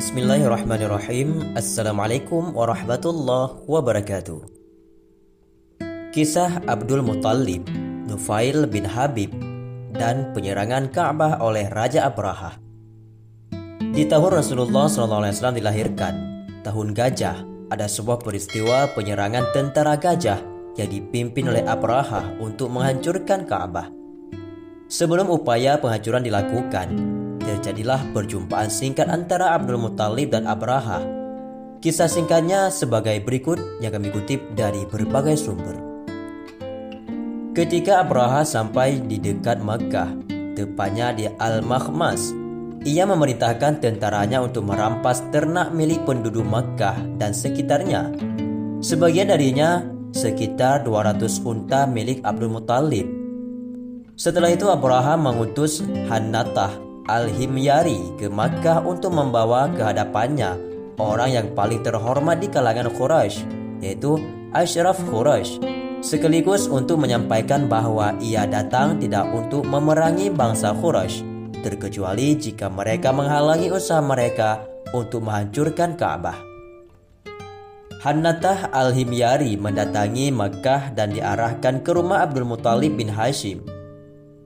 Bismillahirrahmanirrahim. Assalamualaikum warahmatullahi wabarakatuh. Kisah Abdul Muttalib, Nufail bin Habib, dan penyerangan Ka'bah oleh Raja Abraha. Di tahun Rasulullah SAW dilahirkan, tahun gajah, ada sebuah peristiwa penyerangan tentara gajah yang dipimpin oleh Abraha untuk menghancurkan Ka'bah. Sebelum upaya penghancuran dilakukan, terjadilah perjumpaan singkat antara Abdul Muttalib dan Abraha. Kisah singkatnya sebagai berikut yang kami kutip dari berbagai sumber. Ketika Abraha sampai di dekat Makkah, tepatnya di Al-Makhmas, ia memerintahkan tentaranya untuk merampas ternak milik penduduk Makkah dan sekitarnya. Sebagian darinya sekitar 200 unta milik Abdul Muttalib. Setelah itu Abraha mengutus Hannatah Al-Himyari ke Makkah untuk membawa ke hadapannya orang yang paling terhormat di kalangan Quraisy, yaitu Ashraf Quraisy, sekaligus untuk menyampaikan bahwa ia datang tidak untuk memerangi bangsa Quraisy, terkecuali jika mereka menghalangi usaha mereka untuk menghancurkan Ka'bah. Hannatah Al-Himyari mendatangi Makkah dan diarahkan ke rumah Abdul Muttalib bin Hashim.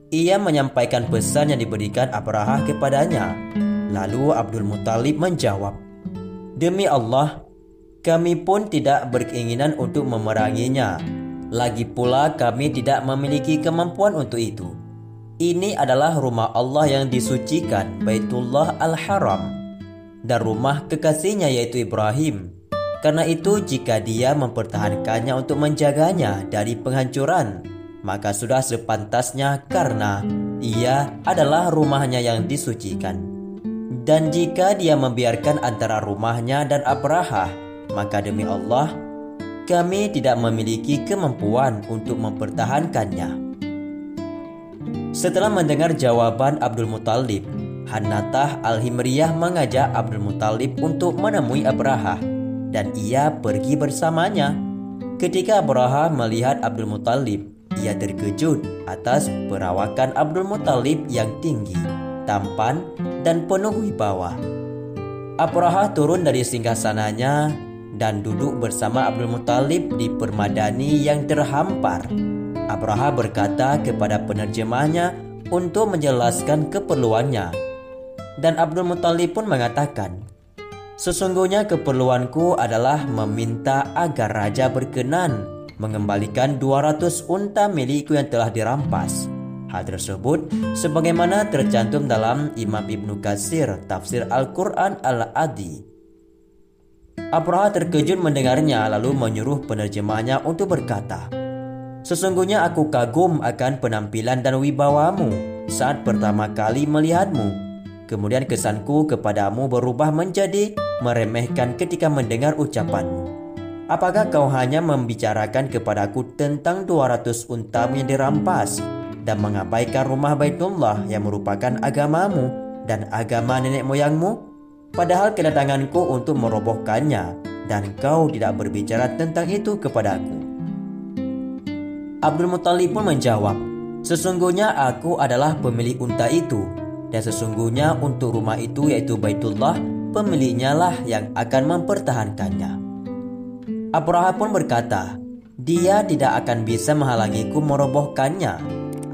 Ia menyampaikan pesan yang diberikan Abraha kepadanya. Lalu Abdul Muttalib menjawab, "Demi Allah, kami pun tidak berkeinginan untuk memeranginya. Lagi pula kami tidak memiliki kemampuan untuk itu. Ini adalah rumah Allah yang disucikan, Baitullah Al-Haram, dan rumah kekasihnya yaitu Ibrahim. Karena itu jika dia mempertahankannya untuk menjaganya dari penghancuran, maka sudah sepantasnya karena ia adalah rumahnya yang disucikan. Dan jika dia membiarkan antara rumahnya dan Abraha, maka demi Allah, kami tidak memiliki kemampuan untuk mempertahankannya." Setelah mendengar jawaban Abdul Muttalib, Hannatah Al-Himriyah mengajak Abdul Muttalib untuk menemui Abraha, dan ia pergi bersamanya. Ketika Abraha melihat Abdul Muttalib, ia terkejut atas perawakan Abdul Muttalib yang tinggi, tampan, dan penuh wibawa. Abraha turun dari singgasananya dan duduk bersama Abdul Muttalib di permadani yang terhampar. Abraha berkata kepada penerjemahnya untuk menjelaskan keperluannya, dan Abdul Muttalib pun mengatakan, "Sesungguhnya keperluanku adalah meminta agar raja berkenan mengembalikan 200 unta milikku yang telah dirampas." Hal tersebut sebagaimana tercantum dalam Imam Ibnu Katsir Tafsir Al-Quran Al-Adi. Abraha terkejut mendengarnya lalu menyuruh penerjemahnya untuk berkata, "Sesungguhnya aku kagum akan penampilan dan wibawamu saat pertama kali melihatmu. Kemudian kesanku kepadamu berubah menjadi meremehkan ketika mendengar ucapanmu. Apakah kau hanya membicarakan kepadaku tentang 200 untamu yang dirampas dan mengabaikan rumah Baitullah yang merupakan agamamu dan agama nenek moyangmu? Padahal kedatanganku untuk merobohkannya dan kau tidak berbicara tentang itu kepadaku." Abdul Muttalib pun menjawab, "Sesungguhnya aku adalah pemilik unta itu, dan sesungguhnya untuk rumah itu yaitu Baitullah, pemiliknya lah yang akan mempertahankannya." Abraha pun berkata, "Dia tidak akan bisa menghalangiku merobohkannya."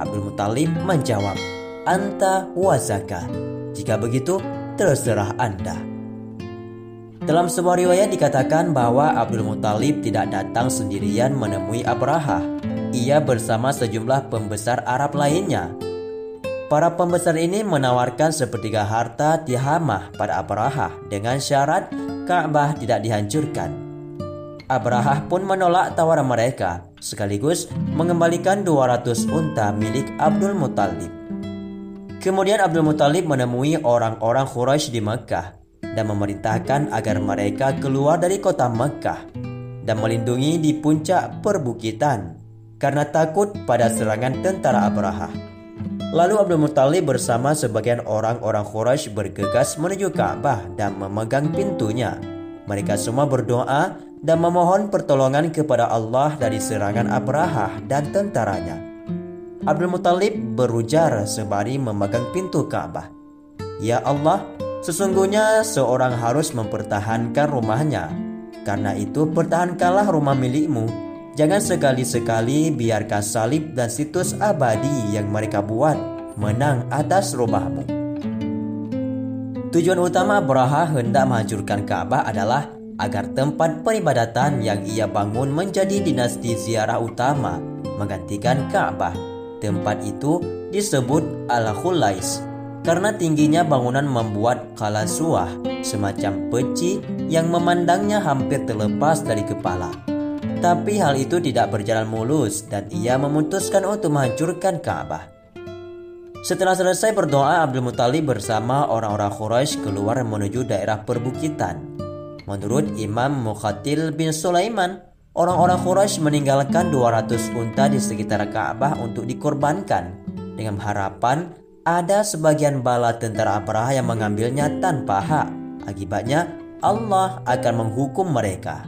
Abdul Muttalib menjawab, "Anta wa zaka. Jika begitu, terserah Anda." Dalam sebuah riwayat dikatakan bahwa Abdul Muttalib tidak datang sendirian menemui Abraha. Ia bersama sejumlah pembesar Arab lainnya. Para pembesar ini menawarkan sepertiga harta Tihamah pada Abraha dengan syarat Ka'bah tidak dihancurkan. Abraha pun menolak tawaran mereka, sekaligus mengembalikan 200 unta milik Abdul Muttalib. Kemudian Abdul Muttalib menemui orang-orang Quraisy di Makkah dan memerintahkan agar mereka keluar dari kota Makkah dan melindungi di puncak perbukitan karena takut pada serangan tentara Abraha. Lalu Abdul Muttalib bersama sebagian orang-orang Quraisy bergegas menuju Ka'bah dan memegang pintunya. Mereka semua berdoa dan memohon pertolongan kepada Allah dari serangan Abraha dan tentaranya. Abdul Muttalib berujar sembari memegang pintu Ka'bah, "Ya Allah, Sesungguhnya seorang harus mempertahankan rumahnya. Karena itu pertahankanlah rumah milikmu. Jangan sekali-sekali biarkan salib dan situs abadi yang mereka buat menang atas rumahmu. Tujuan utama Abraha hendak menghancurkan Ka'bah adalah agar tempat peribadatan yang ia bangun menjadi dinasti ziarah utama menggantikan Ka'bah. Tempat itu disebut Al-Khulais karena tingginya bangunan membuat Qalasuah semacam peci yang memandangnya hampir terlepas dari kepala. Tapi hal itu tidak berjalan mulus dan ia memutuskan untuk menghancurkan Ka'bah. Setelah selesai berdoa, Abdul Muthalib bersama orang-orang Quraisy keluar menuju daerah perbukitan. Menurut Imam Muqatil bin Sulaiman, orang-orang Quraisy meninggalkan 200 unta di sekitar Ka'bah untuk dikorbankan dengan harapan ada sebagian bala tentara Abraha yang mengambilnya tanpa hak. Akibatnya Allah akan menghukum mereka.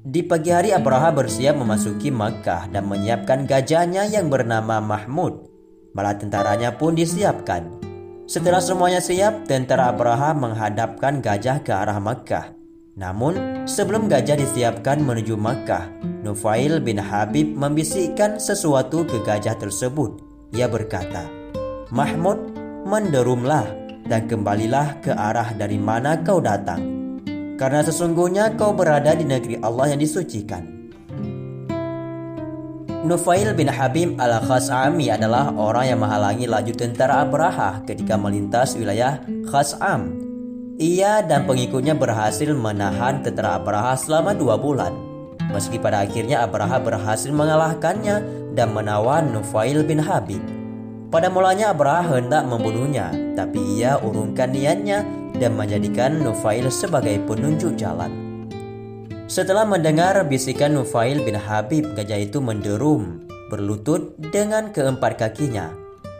Di pagi hari Abraha bersiap memasuki Makkah dan menyiapkan gajahnya yang bernama Mahmud. Bala tentaranya pun disiapkan. Setelah semuanya siap, tentara Abraha menghadapkan gajah ke arah Makkah. Namun, sebelum gajah disiapkan menuju Makkah, Nufail bin Habib membisikkan sesuatu ke gajah tersebut. Ia berkata, "Mahmud, menderumlah dan kembalilah ke arah dari mana kau datang, karena sesungguhnya kau berada di negeri Allah yang disucikan." Nufail bin Habib al-Khas'ami adalah orang yang menghalangi laju tentara Abraha ketika melintas wilayah Khas'am. Ia dan pengikutnya berhasil menahan tentara Abraha selama 2 bulan. Meski pada akhirnya Abraha berhasil mengalahkannya dan menawan Nufail bin Habib. Pada mulanya Abraha hendak membunuhnya, tapi ia urungkan niatnya dan menjadikan Nufail sebagai penunjuk jalan. Setelah mendengar bisikan Nufail bin Habib, gajah itu menderum, berlutut dengan keempat kakinya.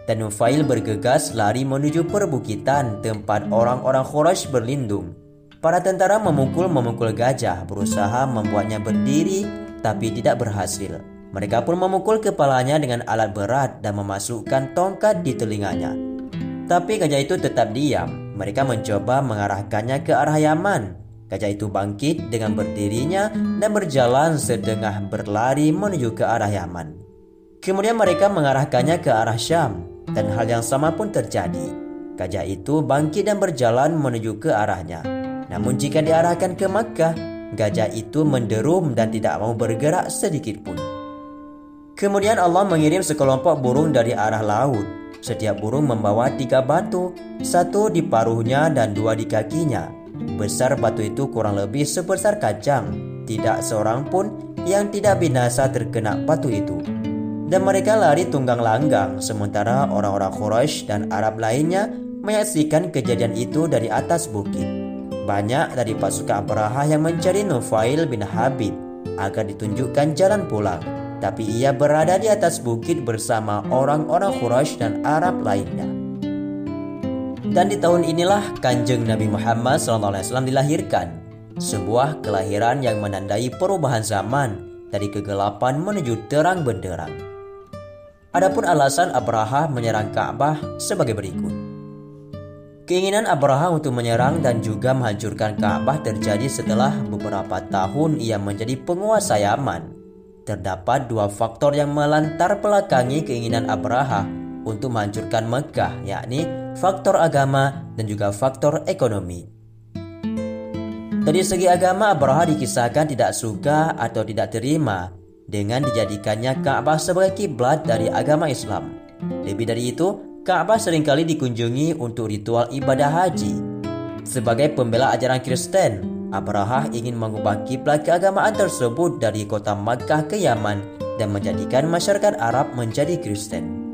Dan Nufail bergegas lari menuju perbukitan tempat orang-orang Quraisy berlindung. Para tentara memukul gajah, berusaha membuatnya berdiri, tapi tidak berhasil. Mereka pun memukul kepalanya dengan alat berat dan memasukkan tongkat di telinganya. Tapi gajah itu tetap diam. Mereka mencoba mengarahkannya ke arah Yaman. Gajah itu bangkit dengan berdirinya dan berjalan setengah berlari menuju ke arah Yaman. Kemudian mereka mengarahkannya ke arah Syam, dan hal yang sama pun terjadi. Gajah itu bangkit dan berjalan menuju ke arahnya. Namun jika diarahkan ke Makkah, gajah itu menderum dan tidak mau bergerak sedikit pun. Kemudian Allah mengirim sekelompok burung dari arah laut. Setiap burung membawa 3 batu, 1 di paruhnya dan 2 di kakinya. Besar batu itu kurang lebih sebesar kacang. Tidak seorang pun yang tidak binasa terkena batu itu. Dan mereka lari tunggang langgang, sementara orang-orang Quraisy dan Arab lainnya menyaksikan kejadian itu dari atas bukit. Banyak dari pasukan Abraha yang mencari Nufail bin Habib agar ditunjukkan jalan pulang, tapi ia berada di atas bukit bersama orang-orang Quraisy dan Arab lainnya. Dan di tahun inilah Kanjeng Nabi Muhammad SAW dilahirkan, sebuah kelahiran yang menandai perubahan zaman dari kegelapan menuju terang benderang. Adapun alasan Abraha menyerang Ka'bah sebagai berikut. Keinginan Abraha untuk menyerang dan juga menghancurkan Ka'bah terjadi setelah beberapa tahun ia menjadi penguasa Yaman. Terdapat 2 faktor yang melantar belakangi keinginan Abraha untuk menghancurkan Mekah, yakni faktor agama dan juga faktor ekonomi. Dari segi agama, Abraha dikisahkan tidak suka atau tidak terima dengan dijadikannya Ka'bah sebagai kiblat dari agama Islam. Lebih dari itu, Ka'bah seringkali dikunjungi untuk ritual ibadah haji. Sebagai pembela ajaran Kristen, Abraha ingin mengubah kiblat keagamaan tersebut dari kota Makkah ke Yaman dan menjadikan masyarakat Arab menjadi Kristen.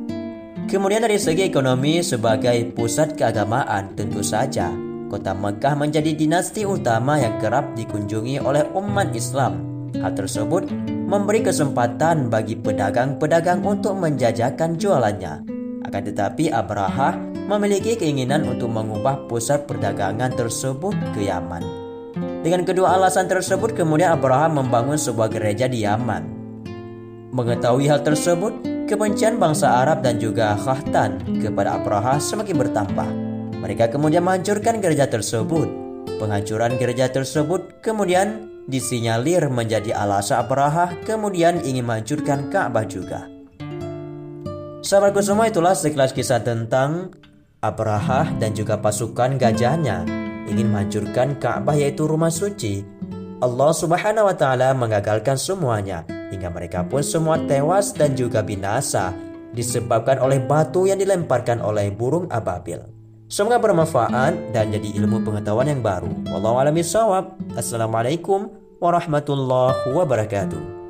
Kemudian dari segi ekonomi, sebagai pusat keagamaan, tentu saja kota Makkah menjadi dinasti utama yang kerap dikunjungi oleh umat Islam. Hal tersebut memberi kesempatan bagi pedagang-pedagang untuk menjajakan jualannya. Akan tetapi Abraha memiliki keinginan untuk mengubah pusat perdagangan tersebut ke Yaman. Dengan kedua alasan tersebut, kemudian Abraha membangun sebuah gereja di Yaman. Mengetahui hal tersebut, kebencian bangsa Arab dan juga Khahtan kepada Abraha semakin bertambah. Mereka kemudian menghancurkan gereja tersebut. Penghancuran gereja tersebut kemudian disinyalir menjadi alasan Abraha kemudian ingin menghancurkan Ka'bah juga. Sahabatku semua, itulah sekilas kisah tentang Abraha dan juga pasukan gajahnya ingin menghancurkan Ka'bah, yaitu rumah suci. Allah Subhanahu wa taala mengagalkan semuanya hingga mereka pun semua tewas dan juga binasa disebabkan oleh batu yang dilemparkan oleh burung ababil. Semoga bermanfaat dan jadi ilmu pengetahuan yang baru. Wallahu a'lam bishawab. Assalamualaikum warahmatullahi wabarakatuh.